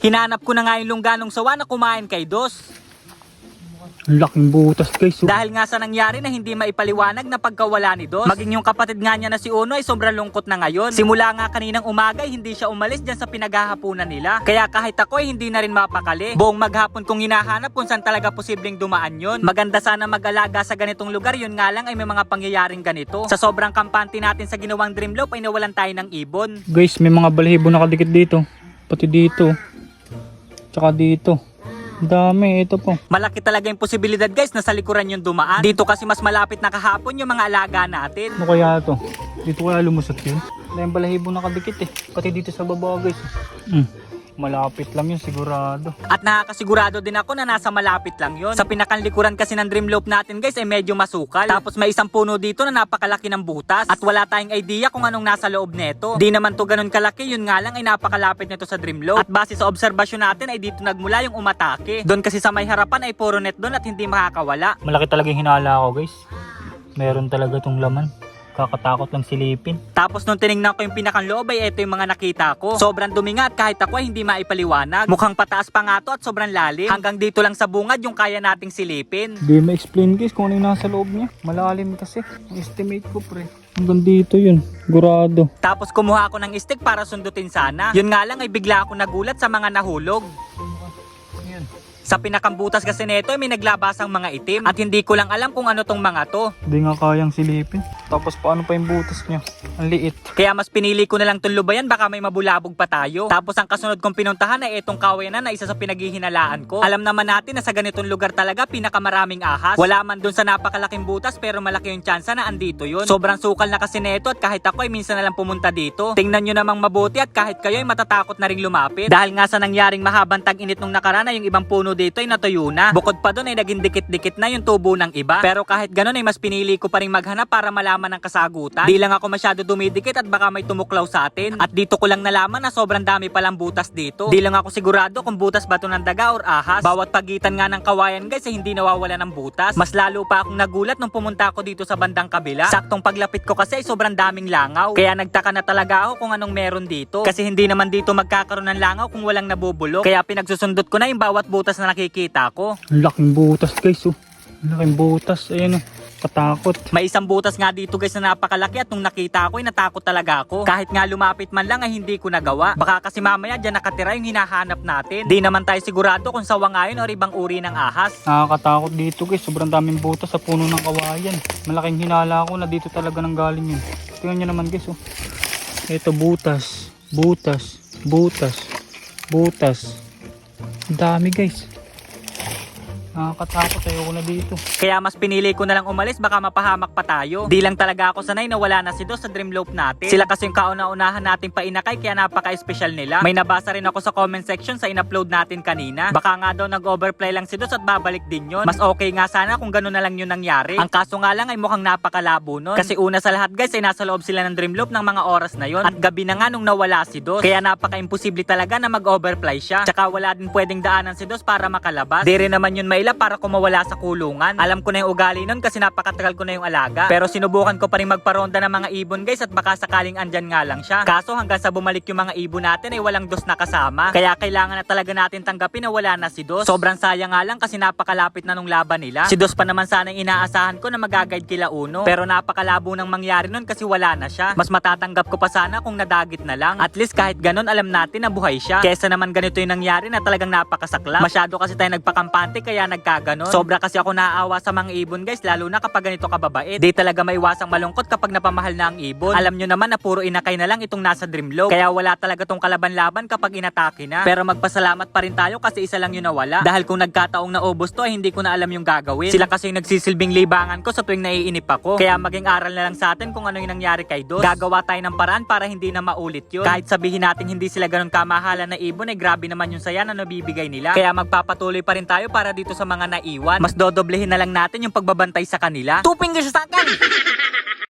Hinanap ko na nga yung lungganong sawa na kumain kay Dos. Ang laking butas guys. Dahil nga sa nangyari na hindi maipaliwanag na pagkawala ni Dos, maging yung kapatid nga niya na si Uno ay sobrang lungkot na ngayon. Simula nga kaninang umaga ay hindi siya umalis dyan sa pinaghahapunan nila. Kaya kahit ako ay hindi na rin mapakali. Buong maghapon kong hinahanap kung saan talaga posibleng dumaan yon. Maganda sana mag-alaga sa ganitong lugar, yun nga lang ay may mga pangyayaring ganito. Sa sobrang kampante natin sa ginawang Dreamloop ay nawalan tayo ng ibon. Guys, may mga balahibo nakadikit dito. Pati dito. Tsaka dito. Ang dami, ito po. Malaki talaga yung posibilidad guys na sa likuran yung dumaan. Dito kasi mas malapit na kahapon yung mga alaga natin. Ano kaya ito? Dito kaya lumusot yun? May balahibo nakadikit eh. Pati dito sa baba guys. Malapit lang yun sigurado. At nakakasigurado din ako na nasa malapit lang yon. Sa pinakanlikuran kasi ng Dreamloop natin guys ay medyo masukal. Tapos may isang puno dito na napakalaki ng butas. At wala tayong idea kung anong nasa loob neto. Di naman to ganun kalaki, yun nga lang ay napakalapit nito sa Dreamloop. At base sa obserbasyon natin ay dito nagmula yung umatake. Doon kasi sa may harapan ay puro net doon at hindi makakawala. Malaki talaga yung hinala ko guys. Meron talaga tong laman. Kakatakot lang silipin. Tapos nung tinignan ko yung pinakang loob ay ito yung mga nakita ko. Sobrang dumi nga at kahit ako ay hindi maipaliwanag. Mukhang pataas pa nga to at sobrang lalim. Hanggang dito lang sa bungad yung kaya nating silipin. Hindi ma-explain guys kung ano yung nasa loob niya. Malalim kasi. Ang estimate ko pre. Hanggang dito yun. Gurado. Tapos kumuha ako ng stick para sundutin sana. Yun nga lang ay bigla ako nagulat sa mga nahulog. Yan. Sa pinakambutas kasi nito ay may naglabasang mga itim. At hindi ko lang alam kung ano tong mga to. Hindi nga kayang silipin. Tapos paano pa yung butas niya? Ang liit. Kaya mas pinili ko na lang tulubayan, baka may mabulabog pa tayo. Tapos ang kasunod kong pinuntahan ay itong kawayanan na isa sa pinaghihinalaan ko. Alam naman natin na sa ganitong lugar talaga pinakamaraming ahas. Wala man dun sa napakalaking butas pero malaki yung tsansa na andito yun. Sobrang sukal na kasi neto at kahit ako ay minsan na lang pumunta dito. Tingnan nyo namang mabuti at kahit kayo ay matatakot na ring lumapit. Dahil nga sa nangyaring mahabang tag-init nung nakaraan ay yung ibang puno dito ay natuyo na. Bukod pa dun ay naging dikit-dikit na yung tubo ng iba. Pero kahit ganun ay mas pinili ko pa rin maghanap para malaman ng kasagutan. Di lang ako masyado dumidikit at baka may tumuklaw sa atin. At dito ko lang nalaman na sobrang dami palang butas dito. Di lang ako sigurado kung butas ba to ng daga or ahas. Bawat pagitan nga ng kawayan guys ay hindi nawawala ng butas. Mas lalo pa akong nagulat nung pumunta ako dito sa bandang kabila. Saktong paglapit ko kasi ay sobrang daming langaw. Kaya nagtaka na talaga ako kung anong meron dito. Kasi hindi naman dito magkakaroon ng langaw kung walang nabubulok. Kaya pinagsusundot ko na yung bawat butas na nakikita ko. Ang laking butas guys oh. Ang laking butas. Ayan oh. Katakot. May isang butas nga dito guys na napakalaki at nung nakita ko ay natakot talaga ako. Kahit nga lumapit man lang ay hindi ko nagawa. Baka kasi mamaya dyan nakatira yung hinahanap natin. Di naman tayo sigurado kung sawa nga yun o ibang uri ng ahas. Nakakatakot dito guys. Sobrang daming butas sa puno ng kawayan. Malaking hinala ko na dito talaga nang galing yun. Tingnan nyo naman guys oh. Ito butas. Butas. Butas. Butas. Ang dami guys. Nakakatakot, ayoko na dito. Kaya mas pinili ko na lang umalis, baka mapahamak pa tayo. Di lang talaga ako sanay na wala na si Dos sa Dreamloop natin. Sila kasi yung kauna-unahan natin painakay kaya napaka-espesyal nila. May nabasa rin ako sa comment section sa in-upload natin kanina. Baka nga daw nag-overplay lang si Dos at babalik din yun. Mas okay nga sana kung gano'n na lang yun nangyari. Ang kaso nga lang ay mukhang napakalabo nun. Kasi una sa lahat guys ay nasa loob sila ng Dreamloop ng mga oras na yun. At gabi na nga nung nawala si Dos. Kaya napaka-imposible talaga na mag-overplay siya. Tsaka wala din pwedeng daanan si Dos para makalabas. Di rin naman yun maila para kumawala sa kulungan. Alam ko na yung ugali nun kasi napakatagal ko na yung alaga. Pero sinubukan ko pa rin magparonda ng mga ibon guys at baka sakaling andyan nga lang siya. Kaso hanggang sa bumalik yung mga ibon natin ay walang Dos na kasama. Kaya kailangan na talaga natin tanggapin na wala na si Dos. Sobrang sayang nga lang kasi napakalapit na nung laban nila. Si Dos pa naman sana yung inaasahan ko na mag-guide kila Uno. Pero napakalabo nang mangyari nun kasi wala na siya. Mas matatanggap ko pa sana kung nadagit na lang. At least kahit ganun alam natin na buhay siya. Kesa naman ganito yung nangyari na talagang napakasakla. Masyado kasi tayo nagpakampante kaya nagkaganon. Sobra kasi ako naaawa sa mga ibon guys, lalo na kapag ganito kababait. Di talaga maiwasang malungkot kapag napamahal na ang ibon. Alam nyo naman na puro inakay na lang itong nasa Dreamloop. Kaya wala talaga tong kalaban-laban kapag inatake na. Pero magpasalamat pa rin tayo kasi isa lang yun nawala. Dahil kung nagkataong naubos to ay hindi ko na alam yung gagawin. Sila kasi yung nagsisilbing libangan ko sa tuwing naiinip ako. Kaya maging aral na lang sa atin kung ano yung nangyari kay Dos. Gagawa tayo ng paraan para hindi na maulit yun. Kahit sabihin natin hindi sila ganun kamahalan na ibon ay grabe naman yung saya na nabibigay nila. Kaya magpapatuloy pa rin tayo para dito sa mga naiwan. Mas dodoblehin na lang natin yung pagbabantay sa kanila. 2 fingers sa akin!